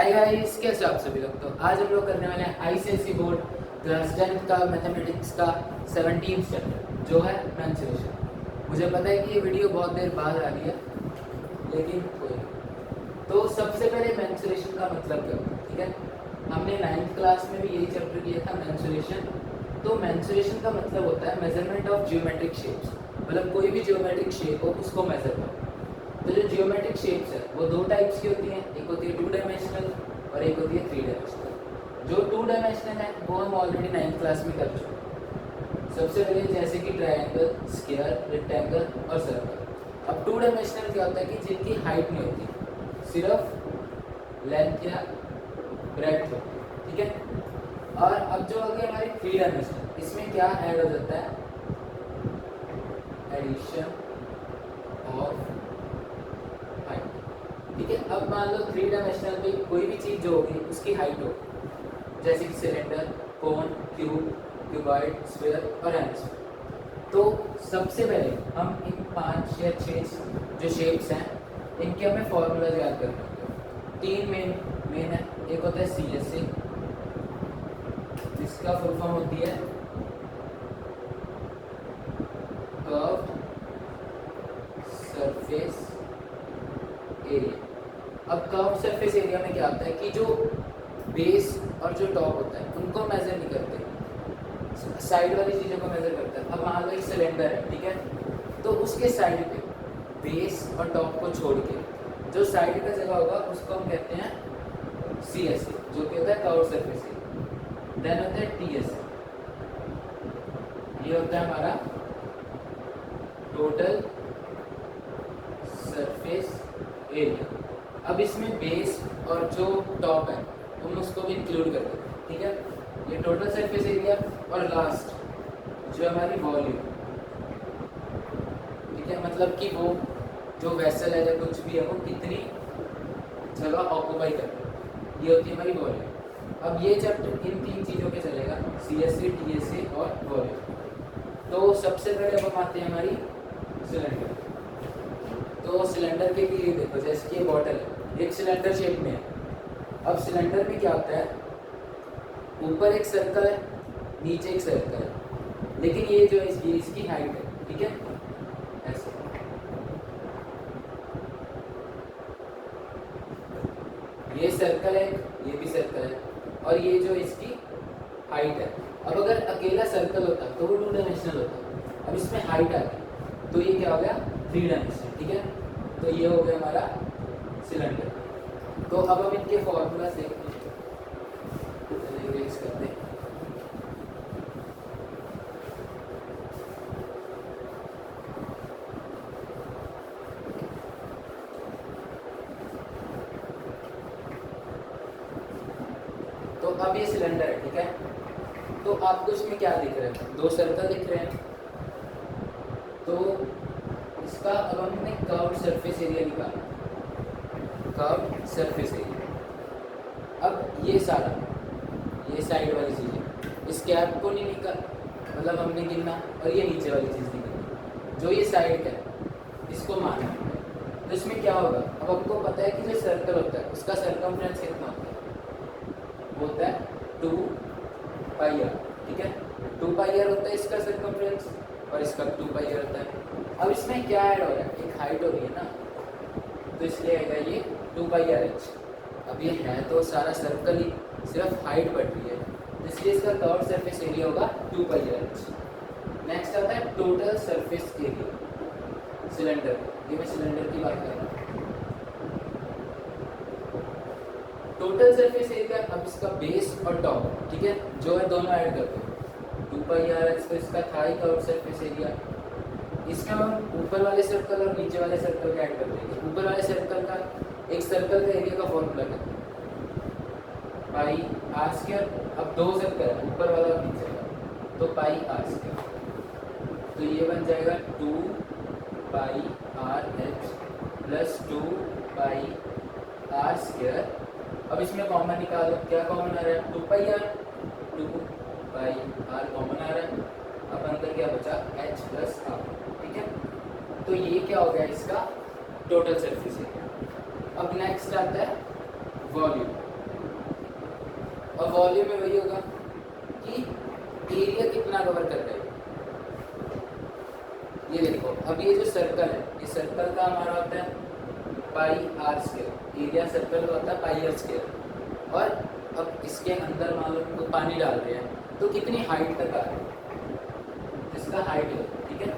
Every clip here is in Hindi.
हाय गाइस, कैसे आप सभी लोग। तो आज हम लोग करने वाले हैं आईसीएसई बोर्ड क्लास 10 का मैथमेटिक्स का 17th चैप्टर जो है मेंसुरेशन। मुझे पता है कि ये वीडियो बहुत देर बाद आ रही है, लेकिन कोई नहीं। तो सबसे पहले मेंसुरेशन का मतलब क्या होता है, ठीक है। हमने 9th क्लास में भी यही चैप्टर किया था, मेंसुरेशन। तो मेंसुरेशन का मतलब होता है मेजरमेंट ऑफ जियोमेट्रिक शेप्स, मतलब कोई भी जियोमेट्रिक शेप हो उसको मेजर करो। तो जो जियोमेट्रिक शेप्स है वो दो टाइप्स की होती हैं, एक होती है 2 डायमेंशनल और एक होती है 3 डायमेंशनल। जो 2 डायमेंशनल है वो हम ऑलरेडी 9th क्लास में कर चुके हैं। सबसे पहले जैसे कि ट्रायंगल, स्क्वायर, रेक्टेंगल और सर्कल। अब 2 डायमेंशनल क्या होता है कि जिनकी हाइट नहीं होती, सिर्फ लेंथ या ब्रेड्थ होती है, ठीक है। और अब जो हो गई हमारी 3 डायमेंशनल, इसमें क्या ऐड हो जाता है, एडिशन ऑफ हाइट, ठीक है। अब मान लो 3 डायमेंशनल में कोई भी चीज़ जो होगी उसकी हाइट हो, जैसे कि सिलेंडर, कोन, क्यूब, क्यूबॉइड, स्फीयर और हेमिस्फीयर। तो सबसे पहले हम इन 5 या 6 जो शेप्स हैं इनके हमें फॉर्मूला याद करने होंगे। 3 मेन है। एक होता है CSA, जिसका फुल फॉर्म होती है कर्व्ड सरफेस एरिया। अब कर्व्ड सरफेस एरिया में क्या होता है कि जो बेस और जो टॉप होता है उनको मेजर नहीं करते, साइड वाली चीज़ों को मेजर करते हैं। अब मान लो एक सिलेंडर है, ठीक है। तो उसके साइड पे बेस और टॉप को छोड़ के जो साइड का जगह होगा उसको हम कहते हैं CSA, जो कि होता है कर्व्ड सरफेस एरिया। देन होता है TSA, ये होता है हमारा टोटल सरफेस एरिया। अब इसमें बेस और जो टॉप है हम उसको भी इंक्लूड कर देते हैं, ठीक है। ये टोटल सरफेस एरिया और लास्ट जो हमारी वॉल्यूम, ठीक है। मतलब कि वो जो वेसल है या कुछ भी है वो कितनी जगह ऑक्यूपाई कर रहा है, ये होती है हमारी वॉल्यूम। अब ये चैप्टर इन 3 चीज़ों पे चलेगा, CSA, TSA और वॉल्यूम। तो सबसे पहले हम आते हैं हमारी सिलेंडर। तो सिलेंडर के लिए देखो, जैसे कि ये बॉटल है, एक सिलेंडर शेप में है। अब सिलेंडर में क्या होता है, ऊपर एक सर्कल है, नीचे एक सर्कल है, लेकिन ये जो है इसकी हाइट है, ठीक है, ऐसे। ये सर्कल है, ये भी सर्कल है, और ये जो इसकी हाइट है। अब अगर अकेला सर्कल होता तो वो 2 डायमेंशनल होता। अब इसमें हाइट आ गई तो ये क्या हो गया, 3 डायमेंशनल, ठीक है। तो ये हो गया हमारा सिलेंडर। तो अब हम इनके फॉर्मूला से करते हैं। तो अब ये सिलेंडर है, ठीक है। तो आपको इसमें क्या दिख रहा है, 2 सर्कल दिख रहे हैं। तो इसका अब हमने कर्व्ड सरफेस एरिया निकाला, कर्व्ड सरफेस एरिया। अब ये सारा, ये साइड वाली चीज़ें, इस कैप को नहीं निकाल, मतलब हमने गिनना, और ये नीचे वाली चीज़ नहीं गिननी, जो ये साइड है इसको माना। तो इसमें क्या होगा, अब हमको पता है कि जो सर्कल होता है उसका सर्कमफ्रेंस कितना होता है, वो होता है 2 पाई आर, ठीक है। 2 पाई आर होता है इसका सर्कमफ्रेंस और इसका 2 पाई आर होता है। अब इसमें क्या ऐड हो रहा है, एक हाइट हो रही है ना, तो इसलिए आएगा ये 2 पाई आर एच। अब ये है तो सारा सर्कल ही, सिर्फ हाइट बढ़ रही है, तो इसलिए इसका कर्व्ड सरफेस एरिया होगा 2 पाई आर एच। नेक्स्ट आता है टोटल सरफेस एरिया सिलेंडर। ये मैं सिलेंडर की बात कर रहा हूँ। टोटल सरफेस एरिया, अब इसका बेस और टॉप, ठीक है, जो है दोनों ऐड करते हैं 2 पाई आर एच। तो इसका था ही कर्व्ड सरफेस एरिया। इसमें हम ऊपर वाले सर्कल और नीचे वाले सर्कल का ऐड कर देंगे। ऊपर वाले सर्कल का, एक सर्कल का एरिया का फॉर्मूला करते हैं पाई आर स्क्वायर। अब 2 सर्कल है, ऊपर वाला और नीचे वाला, तो पाई आर स्क्वायर। तो ये बन जाएगा 2 pi R H plus 2 pi are square. अब इसमें कॉमन निकालो, क्या कॉमन आ रहा है, 2 pi are, 2 pi R common आ रहा है। अब अंदर क्या बचा, एच प्लस आर, ठीक है। तो ये क्या हो गया, इसका टोटल सरफेस एरिया। अब नेक्स्ट आता है वॉल्यूम। और वॉल्यूम में वही होगा कि एरिया कितना कवर कर रहा है। ये देखो, अब ये जो सर्कल है, ये सर्कल का हमारा होता है pi are square, area circle का होता है पाई आर स्क्वायर। और अब इसके अंदर मान लो तो पानी डाल रहे हैं तो कितनी हाइट तक आ रहा है, इसका हाइट है, ठीक है।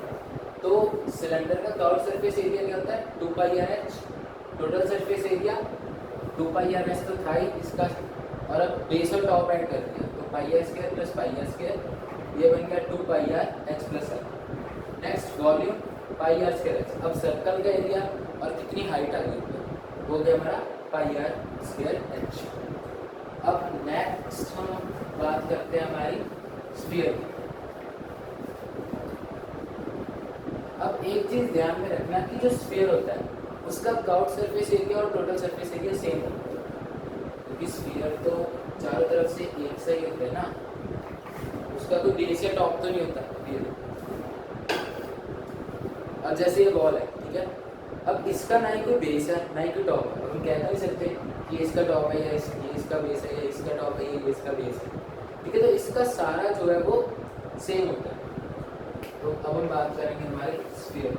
तो सिलेंडर का कर्व सरफेस एरिया क्या होता है 2 pi R H, total surface area 2 pi R H तो था ही इसका, और अब बेस और टॉप ऐड कर दिया तो pi are square plus pi are square, ये बन गया 2 pi R H plus R. Next volume pi are square H, अब सर्कल का एरिया और कितनी हाइट आ गई वो गया हमारा पाई आर स्क्वायर एच। अब नेक्स्ट हम बात करते हैं हमारी स्फीयर की। अब एक चीज ध्यान में रखना कि जो स्फीयर होता है उसका कर्व्ड सरफेस एरिया और टोटल सरफेस एरिया सेम होता है, क्योंकि स्फीयर तो चारों तरफ से एक सा ही होता है ना, उसका कोई बेस या टॉप तो नहीं होता। अब जैसे ये बॉल है, ठीक है, अब इसका ना ही कोई बेस है ना ही कोई टॉप है, हम कह नहीं सकते कि इसका टॉप है या ये इसका बेस है, या इसका टॉप है ये इसका बेस है, ठीक है। तो इसका सारा जो है वो सेम होता है। तो अब हम बात करेंगे हमारे स्फीयर।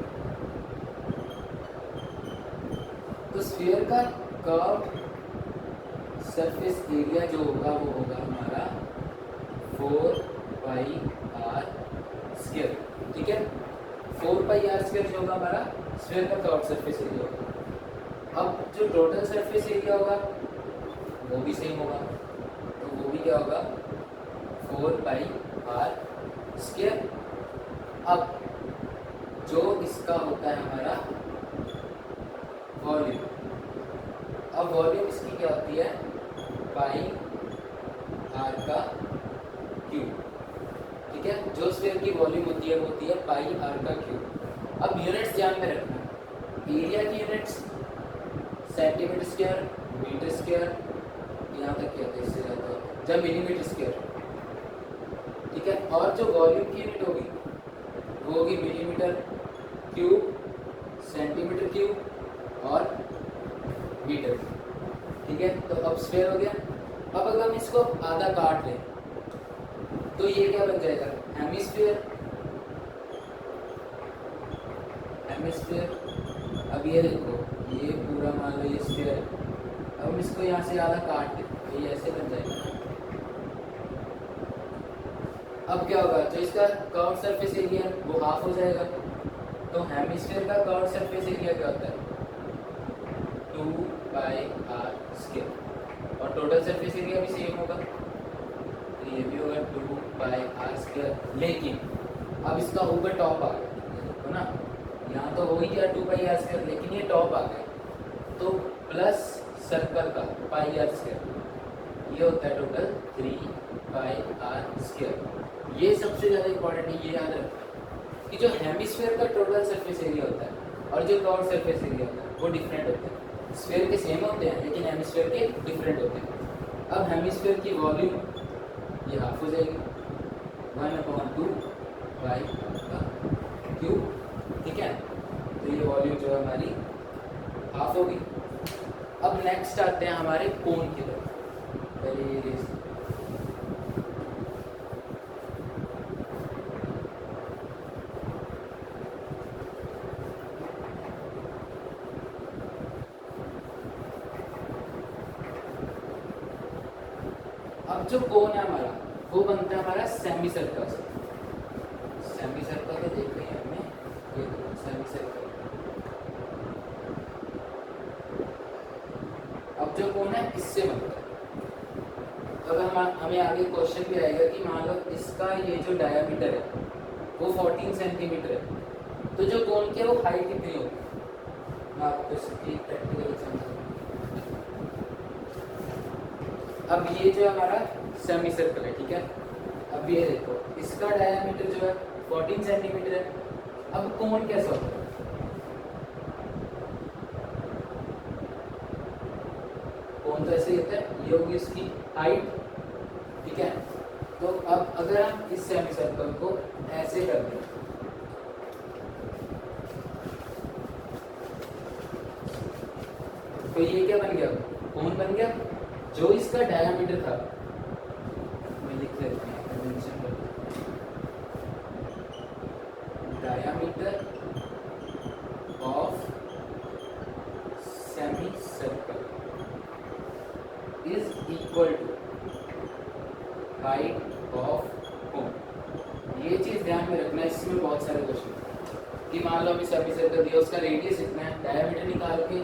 तो स्फीयर का कर्व सरफेस एरिया जो होगा वो होगा हमारा 4 पाई आर स्क्वायर, ठीक है। 4 पाई आर स्क्वायर जो होगा हमारा स्फीयर का कर्व सरफेस एरिया होगा। अब जो टोटल सरफेस एरिया होगा वो भी सेम होगा, तो वो भी क्या होगा 4 पाई आर स्क्वायर। अब जो इसका होता है हमारा वॉल्यूम, अब वॉल्यूम इसकी क्या होती है पाई आर का क्यूब, ठीक है। जो स्फीयर की वॉल्यूम होती है वो होती है पाई आर का क्यूब। अब यूनिट्स ध्यान में रखना, एरिया की units centimetre square, metre square, यहाँ तक क्या होता है इससे ज़्यादा जब मिलीमीटर स्क्वायर, ठीक है। और जो वॉल्यूम की यूनिट होगी वो होगी मिलीमीटर क्यूब, सेंटीमीटर क्यूब और मीटर, ठीक है। तो अब स्फीयर हो गया। अब अगर हम इसको आधा काट लें तो ये क्या बन जाएगा हेमिस्फीयर, हेमिस्फीयर। अब ये देखो ये पूरा मान लो ये स्फीयर है, अब हम इसको यहाँ से आधा काट लें तो ये ऐसे बन जाएगा। अब क्या होगा, जो इसका कर्व सरफेस एरिया वो हाफ हो जाएगा। तो हेमिस्फीयर का कर्व सरफेस एरिया क्या होता है 2 पाई आर स्क्वायर, और टोटल सरफेस एरिया भी सेम होगा, तो ये भी होगा 2 पाई आर स्क्वायर। लेकिन अब इसका ऊपर टॉप आ गया, देखो ना यहाँ तो हो ही गया 2 पाई आर स्क्वायर, लेकिन ये टॉप आ गया तो प्लस सर्कल का पाई आर स्क्वायर, ये होता है टोटल 3 पाई आर स्क्वायर। ये सबसे ज़्यादा इंपॉर्टेंट है, ये याद रखना कि जो हेमिस्फीयर का टोटल सरफेस एरिया होता है और जो कर्व सरफेस एरिया होता है वो डिफरेंट होते हैं। स्फीयर के सेम होते हैं लेकिन हेमिस्फीयर के डिफरेंट होते हैं। अब हेमिस्फीयर की वॉल्यूम ये हाफ हो जाएगी 1/2 पाई का क्यूब, ठीक है। तो ये वॉल्यूम जो है हमारी हाफ होगी। अब नेक्स्ट आते हैं हमारे कोन की तरफ। पहले ये अब जो कोन है हमारा वो बनता है हमारा सेमी सर्कल से। सेमी सर्कल को देख रहे हैं हमने, ये सेमी सर्कल। अब जो कोन है इससे बनता है। तो अगर हमें आगे क्वेश्चन भी आएगा कि मान लो इसका ये जो डायमीटर है वो 14 सेंटीमीटर है, तो जो कोन की है वो हाइट कितनी होगी, मैं आपको इसकी प्रैक्टिकल एग्जांपल। अब ये जो है हमारा सेमी सर्कल है, ठीक है। अब ये देखो इसका डायमीटर जो है 14 सेंटीमीटर है। अब कोण कैसा होता है, कोण तो ऐसे ही होता है, ये होगी इसकी हाइट, ठीक है। तो अब अगर हम इस सेमी सर्कल को ऐसे कर दें तो ये क्या बन गया, कोण बन गया। जो इसका डायमीटर था इसमें बहुत सारे क्वेश्चन कि मान लो हमें सेमी सर्कल दिया, उसका रेडियस इतना है, डायमीटर निकाल के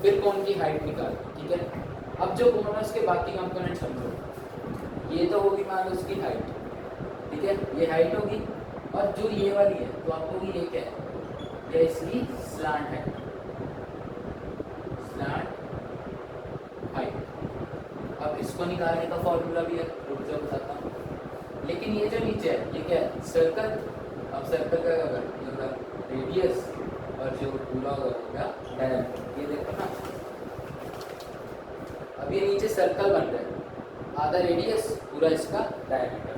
फिर कोन की हाइट निकाल के, ठीक है। अब जो कोन है उसके बाकी कंपोनेंट समझो, ये तो होगी मान लो उसकी हाइट, ठीक है, ये हाइट होगी, और जो ये वाली है तो आपको ये क्या है, ये इसकी स्लांट है, स्लांट हाइट। अब इसको निकालने का फॉर्मूला भी है, रुक जाओ बताता हूँ। लेकिन ये जो नीचे है ये क्या है, सर्कल। अब सर्कल का क्या होगा, रेडियस, और जो पूरा होगा डायमीटर। ये देखो ना, अब ये नीचे सर्कल बन रहा है, आधा रेडियस पूरा इसका डायमीटर।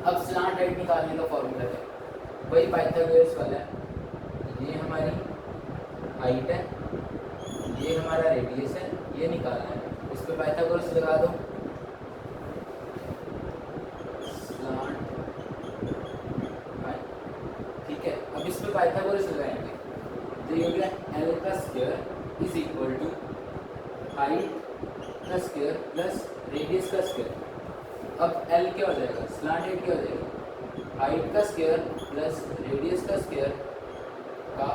अब स्लांट हाइट निकालने का फॉर्मूला है वही पाइथागोरस वाला है। ये हमारी हाइट है, ये हमारा रेडियस है, ये निकालना है। इस पर पाइथागोरस लगा दो, स्लांट हाइट, ठीक है। अब इस पर पाइथागोरस लगाएंगे तो ये हो गया एल का square is equal to height का स्क्वायर प्लस रेडियस का स्क्वायर। अब एल क्या हो जाएगा, स्लांट हाइट क्या हो जाएगा, हाइट का स्क्वायर प्लस रेडियस का स्क्वायर का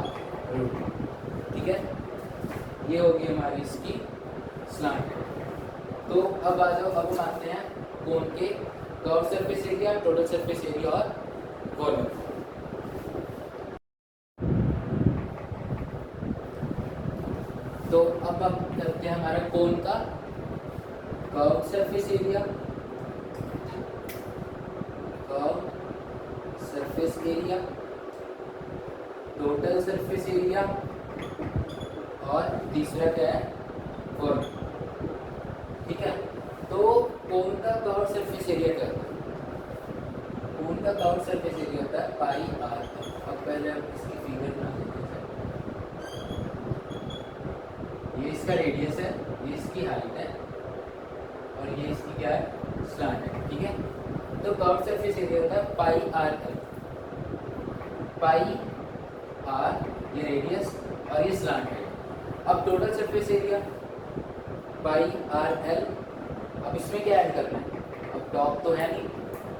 रूट, ठीक है। ये होगी हमारी इसकी स्लांट हाइट। तो अब आ जाओ, अब हम आते हैं कोन के curve surface area, total surface area और वॉल्यूम। तो अब हम करते हैं हमारा कोन का curve surface area, curve surface area, total surface area, और तीसरा क्या है, वॉल्यूम, ठीक है। तो कोन का कर्व सरफेस एरिया क्या होता है, कोन का कर्व सरफेस एरिया होता है पाई आर। अब पहले हम इसकी फिगर बना देते हैं। ये इसका रेडियस है, ये इसकी हाइट है, और ये इसकी क्या है, स्लांट है, ठीक है। तो कर्व सरफेस एरिया होता है pi R L, pi are ये रेडियस और ये स्लांट है। अब total surface area pi R L. अब इसमें क्या ऐड करना है, अब टॉप तो है नहीं,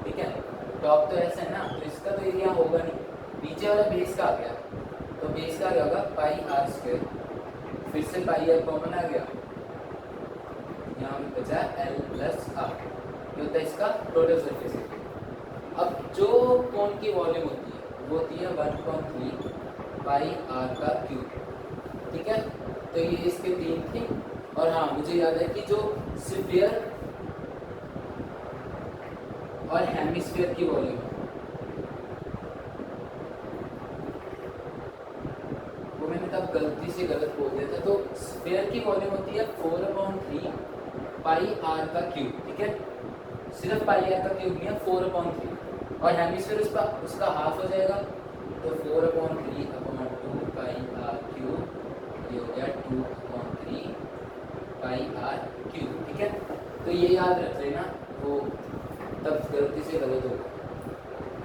ठीक है, टॉप तो ऐसा है ना, तो इसका तो एरिया होगा नहीं, नीचे वाला बेस का आ गया, तो बेस का क्या होगा, पाई आर स्क्वायर, फिर से पाई आर कॉमन आ गया, यहाँ पे बचा एल प्लस आर, ये होता है इसका टोटल सरफेस एरिया। अब जो कोन की वॉल्यूम होती है वो होती है 1/3 पाई आर का क्यूब, ठीक है। तो ये इसके 3 थे। और हाँ, मुझे याद है कि जो स्फीयर और हेमिस्फीयर की वॉल्यूम, वो मैंने तब गलती से गलत बोल दिया था। तो स्फीयर की वॉल्यूम होती है 4/3 पाई आर का क्यूब, ठीक है। सिर्फ पाई आर का क्यूब नहीं है, 4/3। और हेमिस्फीयर उसका हाफ हो जाएगा, तो 4/3/2 पाई आर क्यूब, ये हो गया 2/3 पाई आर क्यूब, ठीक है। तो ये याद रख लेना, वो तब गलती से गलत होगा।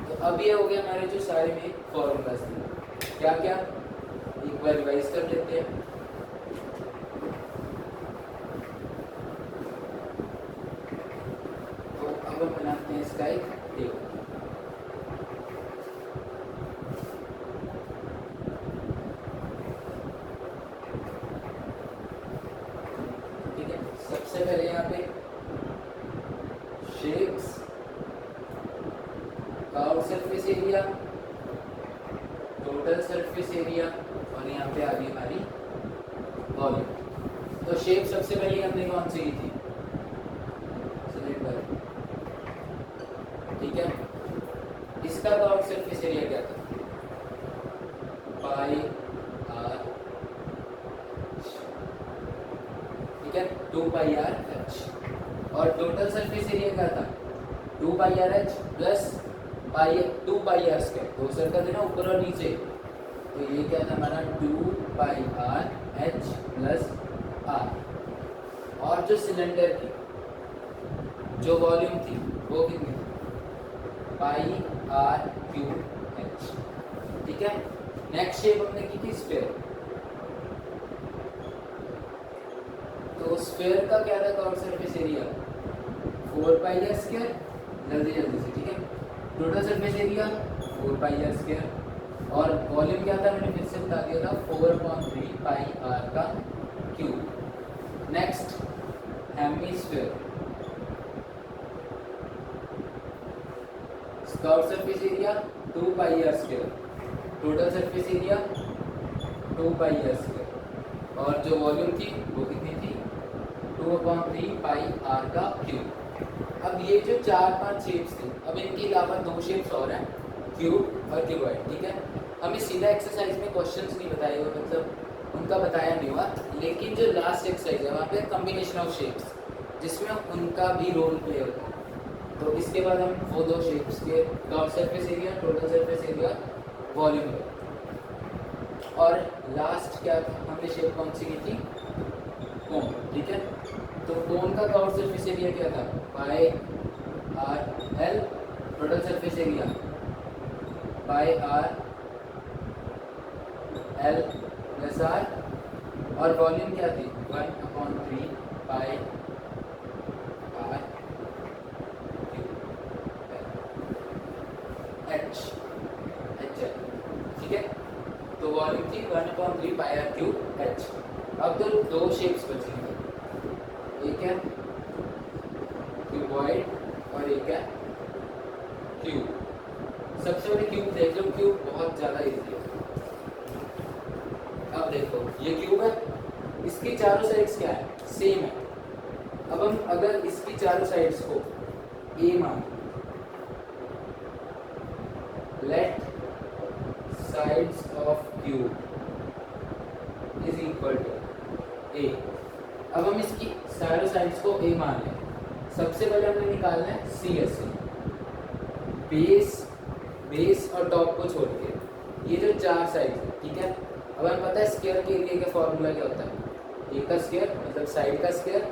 तो अब ये हो गया हमारे जो सारे में फॉर्मूलाज थे, क्या क्या एक बार रिवाइज कर लेते हैं। तो अब हम बनाते हैं इसका एक टेबल। सबसे पहले यहाँ पे shapes, curve surface area, total surface area, और यहाँ पे आ गई हमारी वॉल्यूम। तो शेप सबसे पहले हमने कौन सी की थी, सिलेंडर, ठीक है। इसका कर्व सरफेस एरिया क्या था, पाई आर, ठीक है, 2 पाई आर एच। और टोटल सरफेस एरिया क्या था, 2 pi R H plus 2 pi are square, दो सर्कल थे ना ऊपर और नीचे, तो ये क्या था हमारा 2 pi R H plus R. और जो सिलेंडर की जो वॉल्यूम थी वो कितनी थी, पाई आर क्यूब एच, ठीक है। नेक्स्ट शेप हमने की थी स्फीयर। तो स्फीयर का क्या था curve surface area, 4 pi are square, जल्दी जल्दी से, ठीक है। Total surface area 4 pi are square, और वॉल्यूम क्या था मैंने फिर से बता दिया था 4/3 पाई आर का cube. Next hemisphere, curve surface area 2 pi are square, total surface area 2 pi are square, और जो वॉल्यूम थी वो कितनी थी 2/3 पाई आर का क्यूब। अब ये जो 4-5 शेप्स थी, अब इनके अलावा 2 शेप्स और हैं, क्यूब और क्यूबॉइड। ठीक है, हमें सीधा एक्सरसाइज में क्वेश्चंस नहीं बताए हुए, मतलब उनका बताया नहीं हुआ, लेकिन जो लास्ट एक्सरसाइज है वहाँ पे कम्बिनेशन ऑफ शेप्स जिसमें उनका भी रोल प्ले होता है। तो इसके बाद हम वो 2 शेप्स के curve surface area, total surface area, volume, और लास्ट क्या था हमने शेप कौन सी की थी, कोन। ठीक है, तो कोन का कर्व सरफेस एरिया क्या था, pi R L, total surface area pi R L plus R, और वॉल्यूम क्या थी 1/3 पाई आर एच एच। ठीक है, तो वॉल्यूम थी 1/3 पाई आर क्यूब एच। अब तो 2 शेप्स बचेंगे, एक है क्यूबॉइड और एक है क्यूब। सबसे बड़ी क्यूब देख लो, क्यूब बहुत ज़्यादा इजी है। अब देखो ये क्यूब है, इसकी चारों साइड्स क्या है, सेम है। अब हम अगर इसकी चारों साइड्स को ए मान, let sides of cube is equal to A. अब हम इसकी चारों साइड्स को ए मान लें। सबसे पहले हमें निकालना है सी एस सी, बेस और टॉप को छोड़ के ये जो 4 साइड है। ठीक है, अब हमें पता है स्क्वायर के एरिया का फॉर्मूला क्या होता है, ए का स्क्वायर मतलब साइड का स्क्वायर।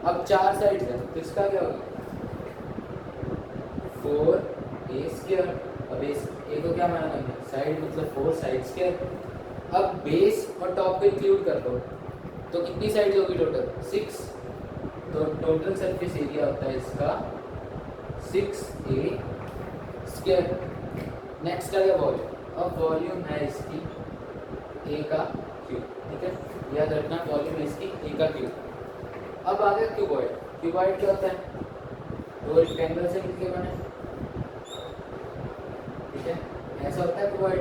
अब 4 साइड है तो इसका क्या होगा 4a स्क्वायर। अब ए को क्या माना हमने, साइड मतलब 4 साइड स्क्वायर। अब बेस और टॉप को इंक्लूड कर दो तो कितनी साइड होगी टोटल 6, तो टोटल सरफेस एरिया होता है इसका 6a स्क्वायर। नेक्स्ट आ गया वॉल्यूम, अब वॉल्यूम है इसकी ए का क्यूब। ठीक है, याद रखना वॉल्यूम है इसकी ए का क्यूब। अब आ गया क्यूबॉइड। क्यूबॉइड क्या होता है, 2 रेक्टेंगल से मिलकर बने। ठीक है, ऐसा होता है क्यूबॉइड।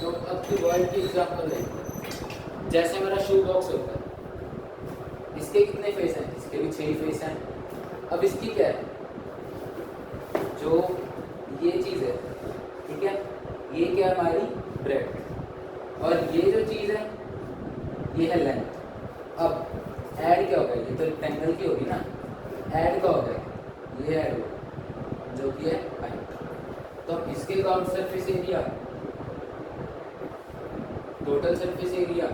तो अब क्यूबॉइड की एग्जांपल लें, जैसे मेरा शू बॉक्स होता है, इसके कितने फेस हैं, इसके भी 6 फेस हैं। अब इसकी क्या है, जो ये चीज़ है, ठीक है, ये क्या है हमारी ब्रेड, और ये जो चीज़ है ये है लेंथ। अब ऐड क्या होगा, ये तो रेक्टेंगल की होगी ना, ऐड का होगा ये ऐड होगा जो कि है हाइट। तो इसके curve surface area, total surface area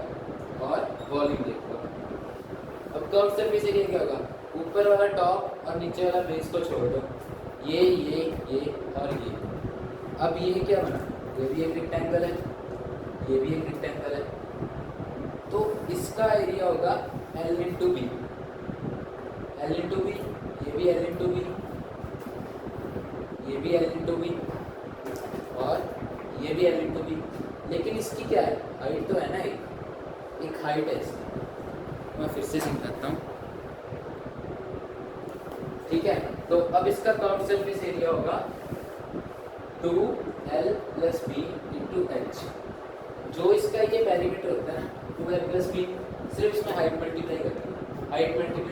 और वॉल्यूम देखो। अब कर्व सरफेस एरिया क्या होगा, ऊपर वाला टॉप और नीचे वाला बेस को छोड़ दो, ये और ये। अब ये क्या बना, ये भी एक रेक्टेंगल है, ये भी एक रेक्टेंगल है, तो इसका एरिया होगा L into B, L into B, ये भी L इंटू बी, ये भी L इंटू बी, और ये भी L इंटू बी। लेकिन इसकी क्या है, हाइट तो है ना, एक हाइट है इसकी, मैं फिर से समझाता हूँ। ठीक है, तो अब इसका कर्व सरफेस एरिया होगा 2L plus B into H. जो इसका ये पेरीमीटर होता है ना 2L प्लस बी, सिर्फ इसमें हाइट मल्टीप्लाई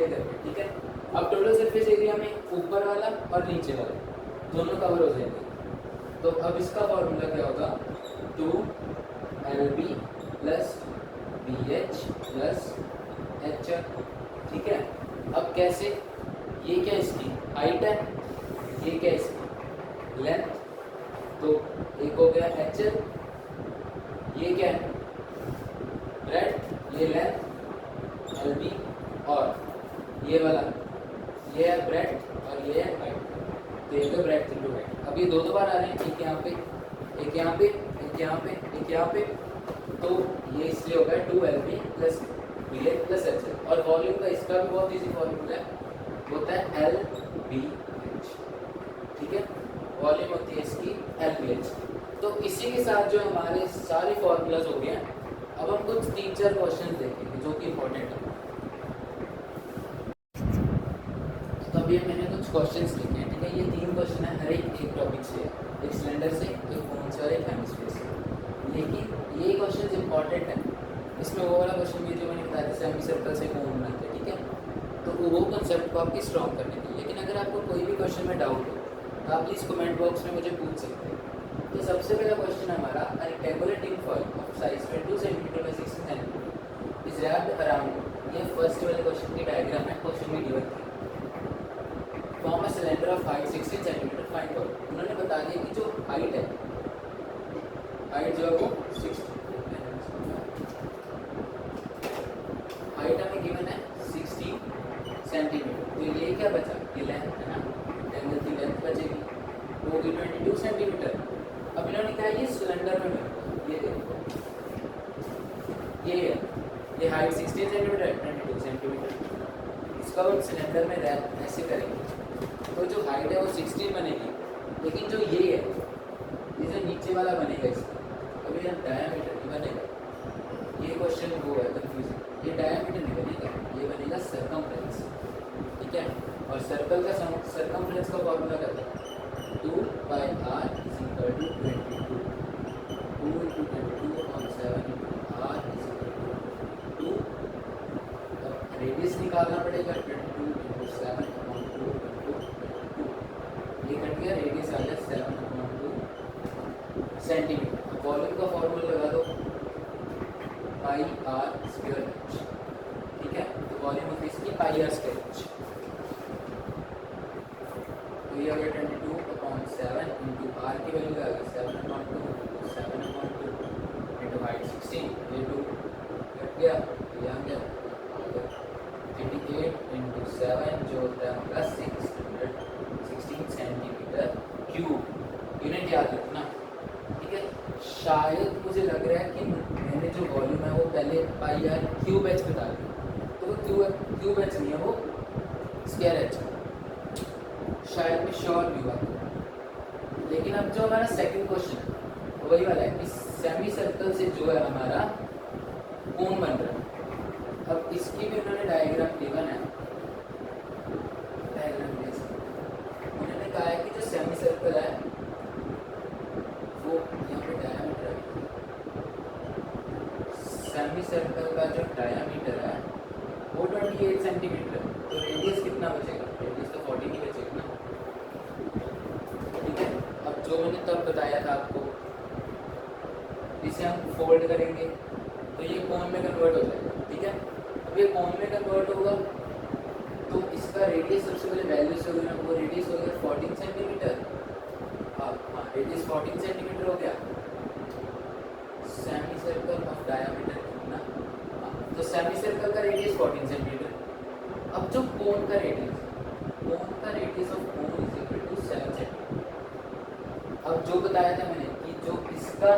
करके। ठीक है, अब टोटल सरफेस एरिया में ऊपर वाला और नीचे वाला दोनों कवर हो जाएंगे। तो अब इसका फॉर्मूला क्या होगा 2LB plus BH plus HR। ठीक है, अब कैसे, ये क्या इसकी हाइट है, ये क्या इसकी लेंथ, तो एक हो गया HL, ये क्या है ब्रेड, ये लेंथ LB, और ये वाला ये है ब्रेड और ये है हाइट, तो ये तो ब्रेड इंटू हाइट। अब ये दो बार आ रहे हैं, एक यहाँ पे एक यहाँ पे एक यहाँ पे एक यहाँ पे, तो ये इसलिए होगा 2LB plus BH plus HL। और वॉल्यूम का इसका भी बहुत इजी फॉर्मूला है, होता है LBH। ठीक है, वॉल्यूम होती है इसकी LBH। तो इसी के साथ जो हमारे सारे फॉर्मूलाज हो गए हैं, अब हम कुछ 3-4 क्वेश्चन देखेंगे जो कि इम्पोर्टेंट है। तो अभी मैंने कुछ क्वेश्चंस लिखे हैं, ठीक है। ये 3 क्वेश्चन है, हर एक टॉपिक से, एक सिलेंडर से, एक कोन से और एक हेमिस्फीयर से। लेकिन ये क्वेश्चन इंपॉर्टेंट है, इसमें वो वाला क्वेश्चन भी जो मैंने बताया था सेमी सर्कल से कोन बनाते हैं, ठीक है। तो वो कंसेप्ट को आपकी स्ट्रॉन्ग करने की। लेकिन अगर आपको कोई भी क्वेश्चन में डाउट हो तो आप प्लीज़ कमेंट बॉक्स में मुझे पूछ सकते हैं। तो सबसे पहला क्वेश्चन है हमारा, rectangular tin foil of size 22 centimetre by 16 centimetre is wrapped around, ये फर्स्ट वाले क्वेश्चन की डायग्राम है, क्वेश्चन में गिवन थी। Form a cylinder of height 16 centimetre find out. उन्होंने बता दिया कि जो हाइट है, हाइट जो है वो 60, हाइट हमें गिवन है 16 सेंटीमीटर। तो ये क्या बचा, ये लेंथ है ना, रेक्टेंगल की लेंथ बचेगी, वो होगी 22 सेंटीमीटर। अब इन्होंने कहा ये सिलेंडर में मिलेगा, ये देखो ये है, ये हाइट 16 सेंटीमीटर, 22 सेंटीमीटर। इसका हम सिलेंडर में रैप ऐसे करेंगे तो जो हाइट है वो 16 बनेगी, लेकिन जो ये है, ये जो नीचे वाला बनेगा इसका, अभी हम डायमीटर नहीं बनेगा। ये क्वेश्चन वो है कंफ्यूजन, ये डायमीटर नहीं बनेगा, ये बनेगा सर्कमफ्रेंस, ठीक है। और सर्कल का सर्कमफ्रेंस का फॉर्मूला करते हैं 2/r is equal to 22, 2 into 22 upon 7 into r is equal to 2। अब रेडियस निकालना पड़ेगा, 22 into 7 upon 2 into 22, ये कट गया, रेडियस आ गया 7/2 सेंटीमीटर। वॉल्यूम का फॉर्मूला लगा दो, पाई आर स्क्वायर एच, ठीक है। तो वॉल्यूम होती है इसकी पाई आर स्क्वायर एच। तो ये आ गया 22/7 इंटू आर की वैल्यू आ गई 7/2, 7/2 इंटू हाइट 16, ये 2 कट गया, ये आ गया 88 इंटू 7 जो होता है हमारा 616 सेंटीमीटर क्यूब। यूनिट याद रखना, ठीक है। शायद मुझे लग रहा है कि मैंने जो वॉल्यूम है वो पहले पाई आर क्यूब एच बता दी, तो वो क्यूब एच नहीं है, वो स्क्वायर एच है, शायद मैं श्योर भी हुआ। लेकिन अब जो हमारा सेकंड क्वेश्चन है वही वाला है कि सेमी सर्कल से जो है हमारा कोन बन रहा है। अब इसकी भी उन्होंने डायग्राम गिवन है, डायग्राम उन्होंने कहा है कि जो सेमी सर्कल है वो यहाँ पे डायमीटर है, सेमी सर्कल का जो डायमीटर है वो 28 सेंटीमीटर है। तो रेडियस कितना बचेगा, रेडियस तो 40 ही बचेगा ना, ठीक है। अब जो मैंने तब बताया था आपको, इसे हम फोल्ड करेंगे तो ये कोन में कन्वर्ट हो जाएगा, ठीक है। अब ये कोन में कन्वर्ट होगा तो इसका रेडियस सबसे पहले वैल्यू से होगा, वो रेडियस हो गया 14 सेंटीमीटर। हाँ, रेडियस 14 सेंटीमीटर हो गया। सेमी सर्कल ऑफ डायमीटर कितना, तो सेमी सर्कल का रेडियस 14 सेंटीमीटर। अब जो कोन का radius of cone is equal to 7 centimetre. अब जो बताया था मैंने कि जो इसका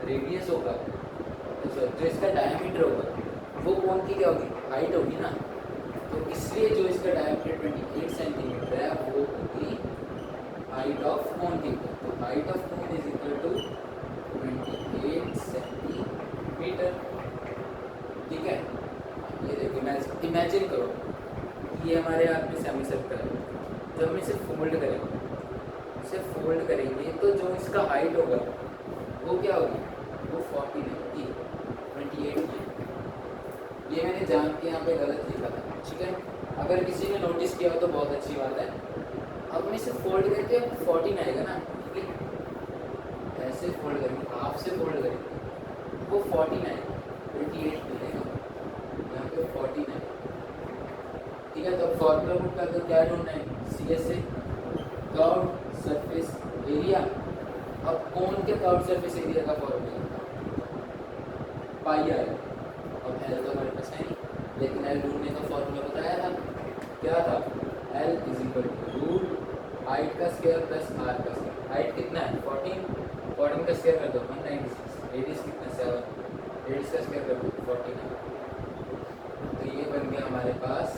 रेडियस होगा, जो इसका डायमीटर होगा, वो कोन की क्या होगी, हाइट होगी ना। तो इसलिए जो इसका डायमीटर 28 सेंटीमीटर है वो होगी हाइट ऑफ कोन की। तो height of cone is equal to 28 centimetre, ठीक है। ये देखो, इमेजिन करो ये हमारे हाथ में सेमी सर्कल है। जब हम इसे फोल्ड करेंगे तो जो इसका हाइट होगा वो क्या होगी, वो 40 नहीं, 28 की। ये मैंने जान के यहाँ पे गलत लिखा था, ठीक है। अगर किसी ने नोटिस किया हो तो बहुत अच्छी बात है। अब मैं इसे फोल्ड करके 14 आएगा ना, ठीक है। ऐसे फोल्ड करेंगे, हाफ से फोल्ड करेंगे, वो 14 आएगा, 28 मिलेगा, यहाँ पे 14 है, ठीक है। तो फॉर्मूला बुक का तो क्या ढूंढना है, CS से कर्व्ड सरफेस एरिया। अब कोन के कर्व्ड सरफेस एरिया का फॉर्मूला पाई आर। अब L तो हमारे पास है नहीं, लेकिन L ढूंढने का फॉर्मूला बताया था, क्या था, L is equal to root height का स्क्वायर प्लस आर का स्क्वायर। हाइट कितना है 14 का स्क्वायर कर दो 196, रेडियस कितना 7, रेडियस का स्क्वायर कर दो 14। तो ये बन गया हमारे पास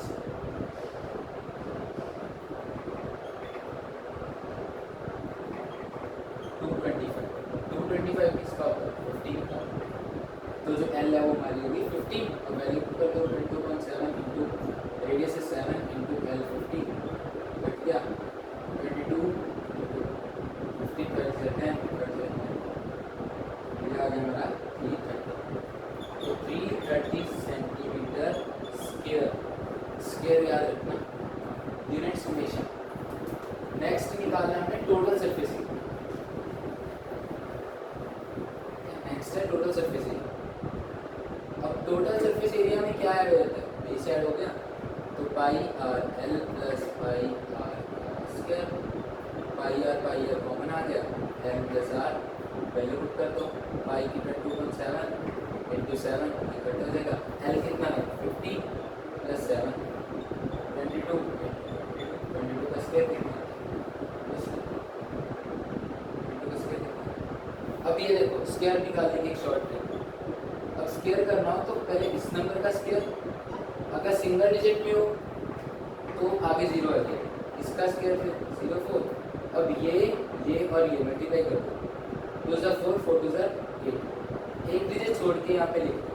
25 किसका होता है 15 का, तो जो L है वो हमारी होगी 15 और वैल्यू कर दो 22.7 इंटू रेडियस है 7 इंटू L 15 कट गया 22 15 कट जाते हैं ये आ गया हमारा 330, तो 330 सेंटीमीटर स्क्वायर याद रखना यूनिट्स हमेशा। नेक्स्ट निकालना है हमने टोटल सरफेस एरिया। नेक्स्ट है टोटल सरफेस एरिया। अब टोटल सरफेस एरिया में क्या ऐड हो जाता है, बीच ऐड हो गया तो pi R L plus pi are square, pi R common आ गया, L plus R value put कर दो, पाई की 22.7 इंटू 7 कट हो जाएगा, एल कितना है 50 प्लस 7 22 का स्क्वायर कितना, अब ये देखो स्क्वायर निकालेंगे एक शॉर्ट ट्रिक। अब स्क्वायर करना हो तो पहले इस नंबर का स्क्वायर, अगर सिंगल डिजिट में हो तो आगे 0 आ जाएगा, इसका स्क्वायर फिर 0 4। अब ये और ये मल्टीप्लाई कर दो, 2 4 4 2 8, एक डिजिट छोड़ के यहाँ पे लिख दो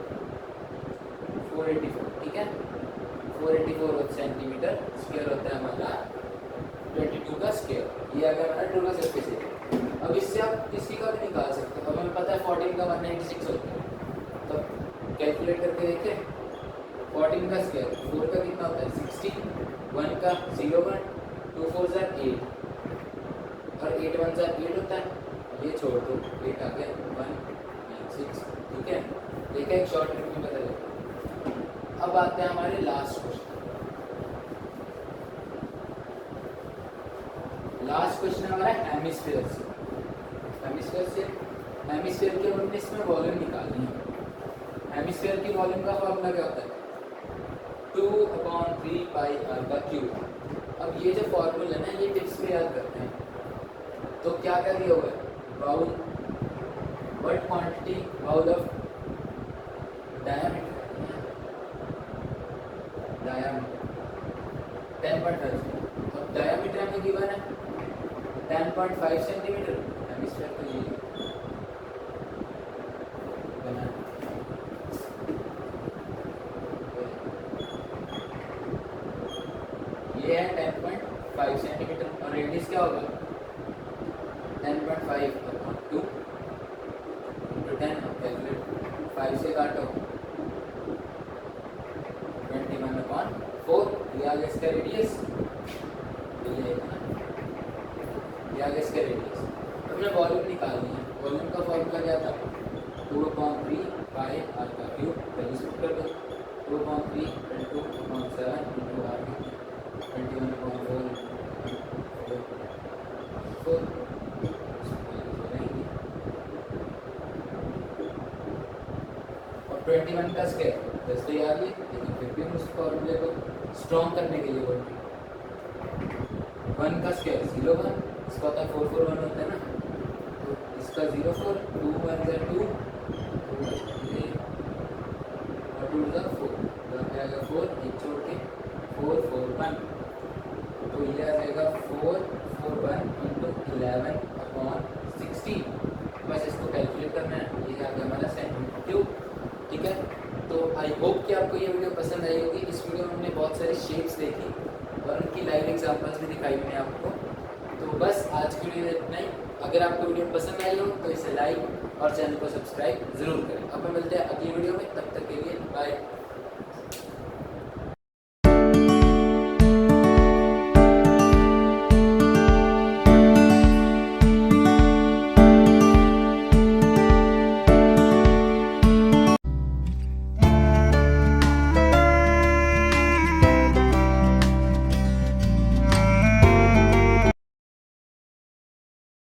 484, ठीक है 484 सेंटीमीटर स्क्वायर होता है हमारा 22 का स्क्वायर। ये आ गया हमारा टोटल सरफेस एरिया। अब इससे आप किसी का भी निकाल सकते हो। अब हमें पता है 14 का 196 होता है, तो कैलकुलेट करके देखें 14 का स्क्वायर 4 का कितना होता है 16, 1 का 0 1, 2 4 8 और 8 1 8 होता है, ये छोड़ दो 8 आ गया 196, ठीक है। देखा एक शॉर्ट ट्रिक में बदल गया। अब आते हैं हमारे लास्ट क्वेश्चन। लास्ट क्वेश्चन हमारा हेमिस्फीयर से। हेमिस्फीयर के हमने इसमें वॉल्यूम निकालनी है। हेमिस्फीयर की वॉल्यूम का फॉर्मूला क्या होता है 2/3 पाई आर का क्यूब। अब ये जो फॉर्मूला है ना ये टिप्स में याद करते हैं। तो क्या क्या दिया हुआ है, bowl what quantity bowl of diameter 10.5, अब डायमीटर में गिवन है 10.5 सेंटीमीटर। हेमिस्फीयर तो ये बना, ये है 10.5 सेंटीमीटर और रेडियस क्या होगा 10.5/2 इंटू 10, कैलकुलेट 5 से काटो 21/4, ये आ गया इसका रेडियस, ये आ गया इसका रेडियस। हमने वॉल्यूम निकालनी है। वॉल्यूम का फॉर्मूला क्या था 2/3 पाई आर का क्यूब, वैल्यू पुट कर दो 2/3 22.7 इंटू आर 21/4 और 21 का स्क्वायर वैसे ही आ गई, लेकिन फिर भी हम उस फॉर्मूले को स्ट्रॉन्ग करने के लिए बोलते हैं 1 का स्क्वायर 0 1, इसका होता है 4 4 1 होता है ना, तो इसका 0 4, 2 1 2 और 2 4, यहाँ पे आएगा 4, एक छोड़ के 4 4 1, तो ये आ जाएगा 4 4 1 इंटू 11/16। बस इसको कैलकुलेट करना है, ये आ गया हमारा सेंटीमीटर क्यूब, ठीक है। तो आई होप कि आपको ये वीडियो पसंद आई होगी। इस वीडियो में हमने बहुत सारी शेप्स देखी और उनकी लाइव एग्जांपल्स भी दिखाई मैंने आपको। तो बस आज की वीडियो इतना ही। अगर आपको वीडियो पसंद आई हो तो इसे लाइक और चैनल को सब्सक्राइब जरूर करें। अब मिलते हैं अगली वीडियो में, तब तक के लिए बाय।